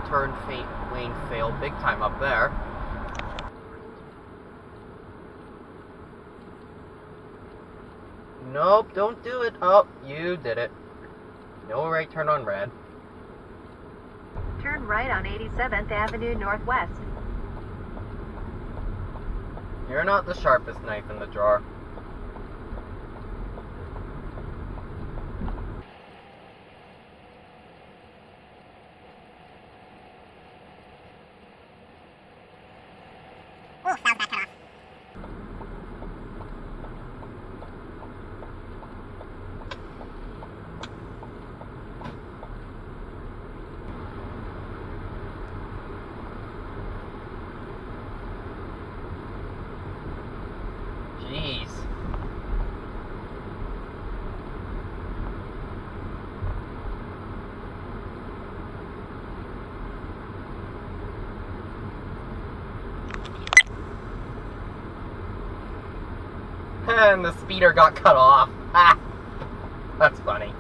turn lane failed big time up there. Nope, don't do it. Oh, you did it. No right turn on red. Turn right on 87th Avenue Northwest. You're not the sharpest knife in the drawer. Jeez. And the speeder got cut off. Ha! That's funny.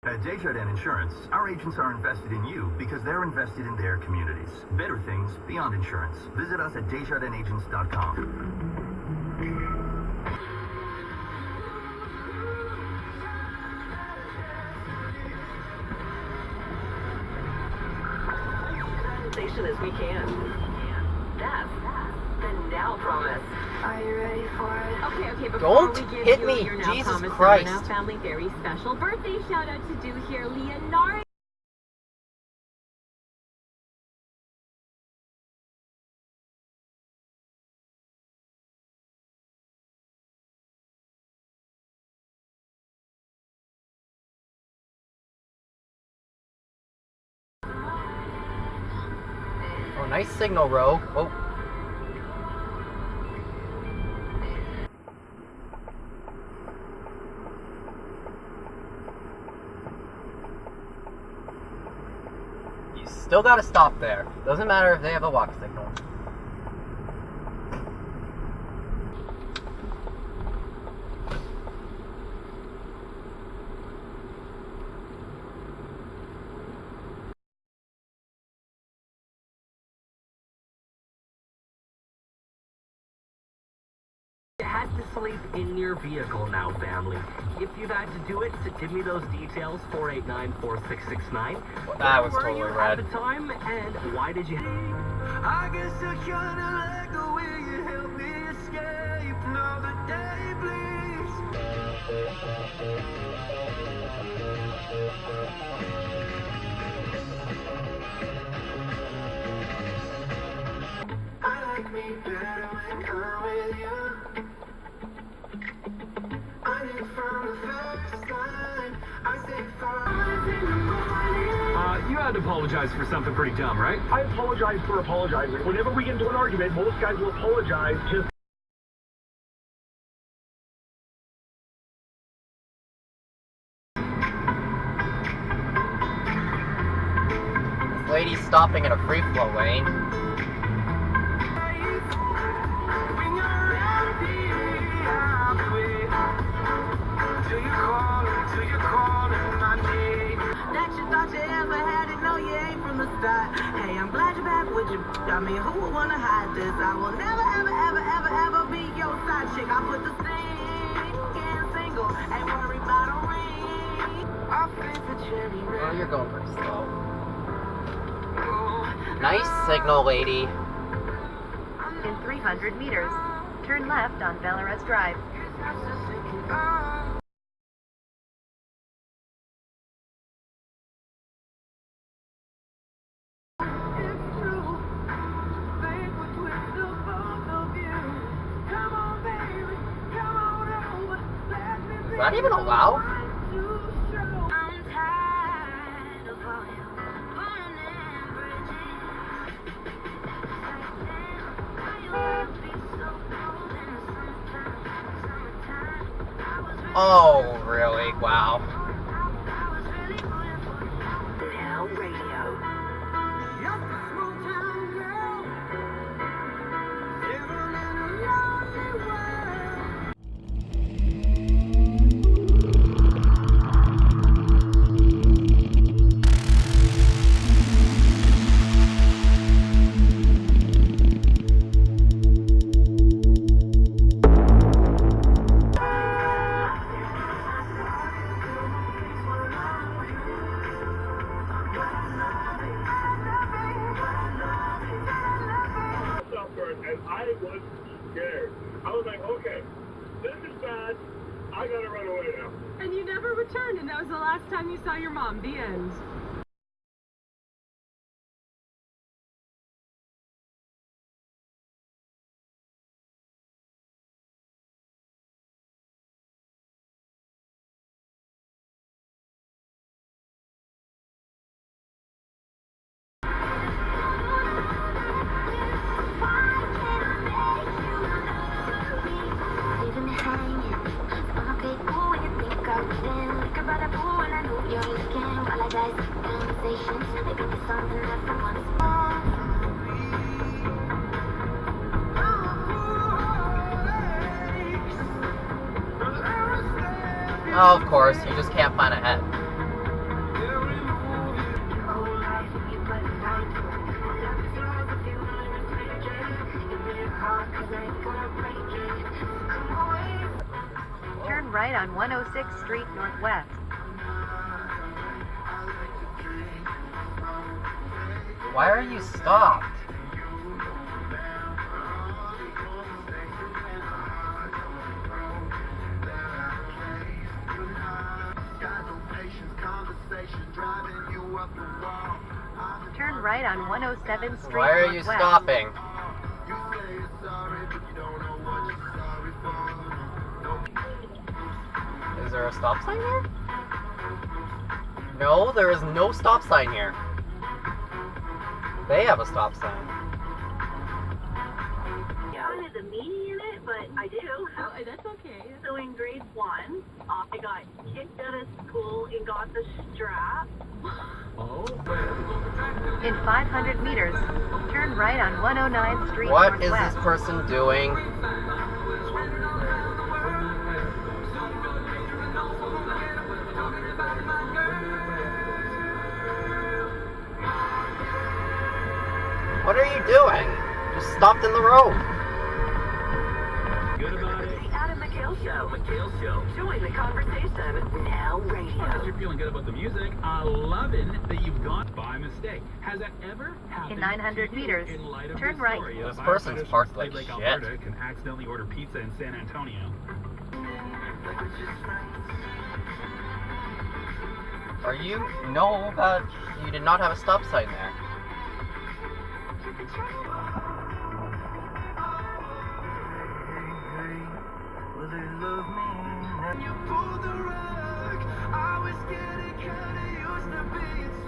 At Desjardins Insurance, our agents are invested in you because they're invested in their communities. Better things beyond insurance. Visit us at desjardinagents.com. As we can. That's the now promise. Are you ready for it? Okay, before Don't we give hit you me, your now Jesus promise, Christ. Now family very special birthday shout out to do here, Leonardo. Oh, nice signal row. Oh. You still gotta stop there. Doesn't matter if they have a walk signal. Has to sleep in your vehicle now, family. If you've had to do it, so give me those details, 489-4669. That was Where were totally you red. at the time, and why did you... I guess I kinda like the way you help me escape another day, please. I like me better when I'm with you. I knew from the first time I stayed far in the morning. You had to apologize for something pretty dumb, right? I apologize for apologizing. Whenever we get into an argument, most guys will apologize just... This lady's stopping in a free flow lane. Hey, I'm glad you're back with you. I mean, who would want to hide this? I will never, ever, ever, ever, ever be your side chick. I put the singing single. Ain't worried about a ring. I'll flip the cherry red. Oh, you're going pretty slow. Nice signal, lady. In 300 meters, turn left on Belarus Drive. Is that even allowed? I'm tired of all your Oh, really? Wow. Now radio. And I was scared. I was like, okay, this is bad. I gotta run away now. And you never returned, and that was the last time you saw your mom. The end. Oh, of course, you just can't plan ahead. Turn right on 106th Street Northwest. Why are you stopped? Turn right on 107th Street Why are you Northwest. stopping? Is there a stop sign here? No, there is no stop sign here. They have a stop sign. Yeah, there's a meaning in it, but I do. Oh, that's okay. So in grade 1, I got kicked out of school and got the strap. In 500 meters, turn right on 109th Street What is Northwest. this person doing? What are you doing? You stopped in the road. Good about it. The Adam McHale Show. McHale Show. Join the conversation. Now As radio. you're feeling good about the music, loving that you've gone by mistake. Has that ever happened? In 900 to you? meters, In light of turn the right. story This of person's firefighters parked from like Slave Lake, shit. Alberta can accidentally order pizza in San Antonio. Are you? No, that you did not have a stop sign there.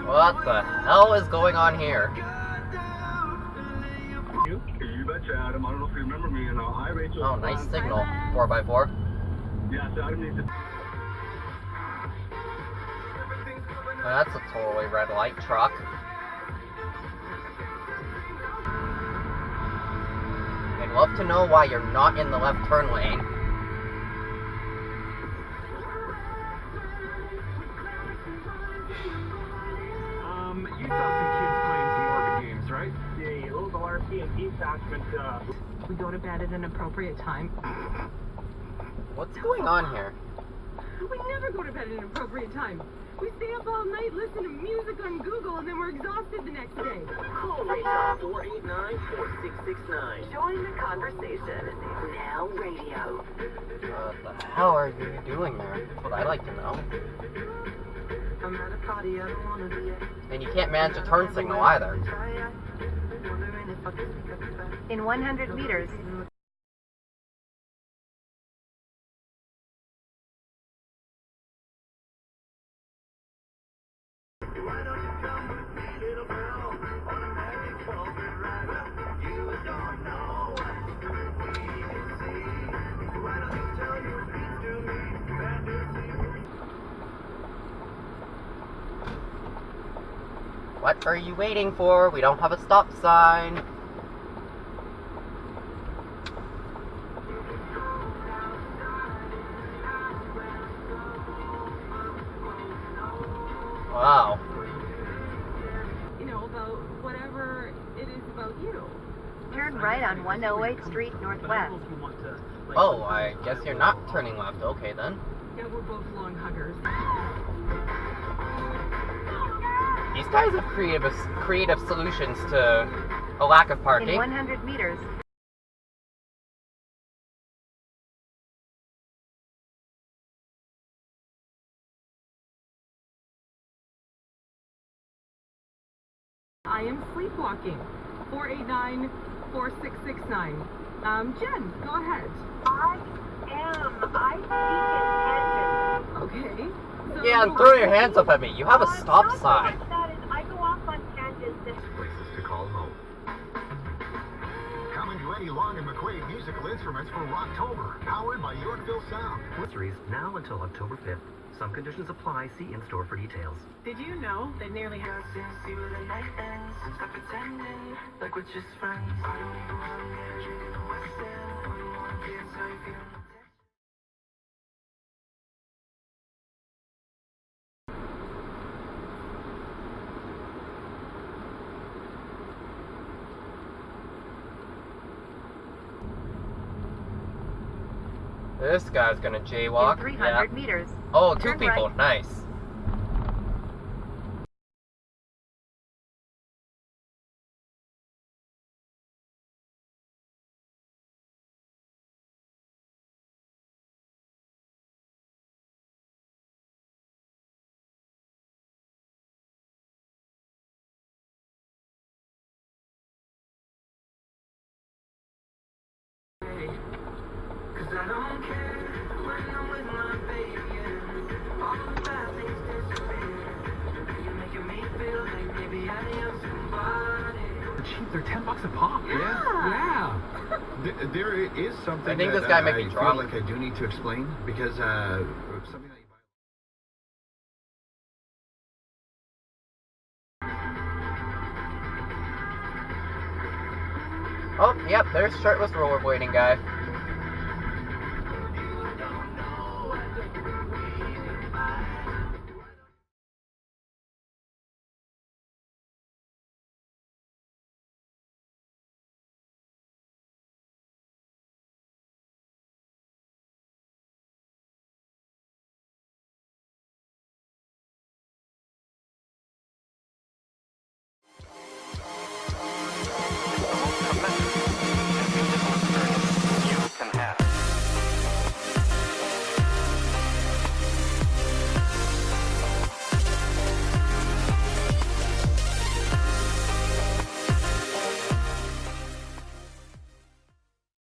What the hell is going on here? You betcha, Adam. I don't know if you remember me. Hi, Rachel. Oh, nice signal. 4x4. Yes, Adam needs to. That's a totally red light truck. I'd love to know why you're not in the left turn lane. You saw some kids playing some morbid games, right? The local RC&D attachment. We go to bed at an appropriate time. What's going on here? We never go to bed at an appropriate time. We stay up all night, listen to music on Google, and then we're exhausted the next day. Call Rachel 489-4669. Join the conversation. Now radio. What the hell are you doing there? That's what I'd like to know. I'm at a party I don't wanna be at. And you can't manage a turn signal either. Wondering if I could speak up back. In 100 meters, What are you waiting for? We don't have a stop sign. Wow. You know, about whatever it is about you. Turn right on 108th Street Northwest. Oh, I guess you're not turning left. Okay, then. Yeah, we're both long huggers. These guys have creative solutions to a lack of In parking. 100 meters, I am sleepwalking. 489-4669. Jen, go ahead. I speak in tangents. Okay. So Yeah, and throw your hands up at me. You have a stop Not so sign. much that is, I go off on tangents. Places to call home. Coming to Eddie Long and McQuaid musical instruments for Rocktober, powered by Yorkville Sound. Groceries now until October 5th. Some conditions apply. See in-store for details. Did you know that nearly half see where the night ends? Stop pretending like we're just friends. I don't even want to get drinking the West End. I don't want to get how you feel. This guy's gonna jaywalk. in 300 meters. Oh, two Turn people. right. Nice. Cause I don't care when I'm with my baby. All the bad things disappear. You're making me feel like maybe I am somebody. Cheap, they're $10 a pop. Yeah. There is something I think that this guy might be I drunk. feel like I do need to explain because something that you buy. Oh, yep, there's shirtless rollerblading guy.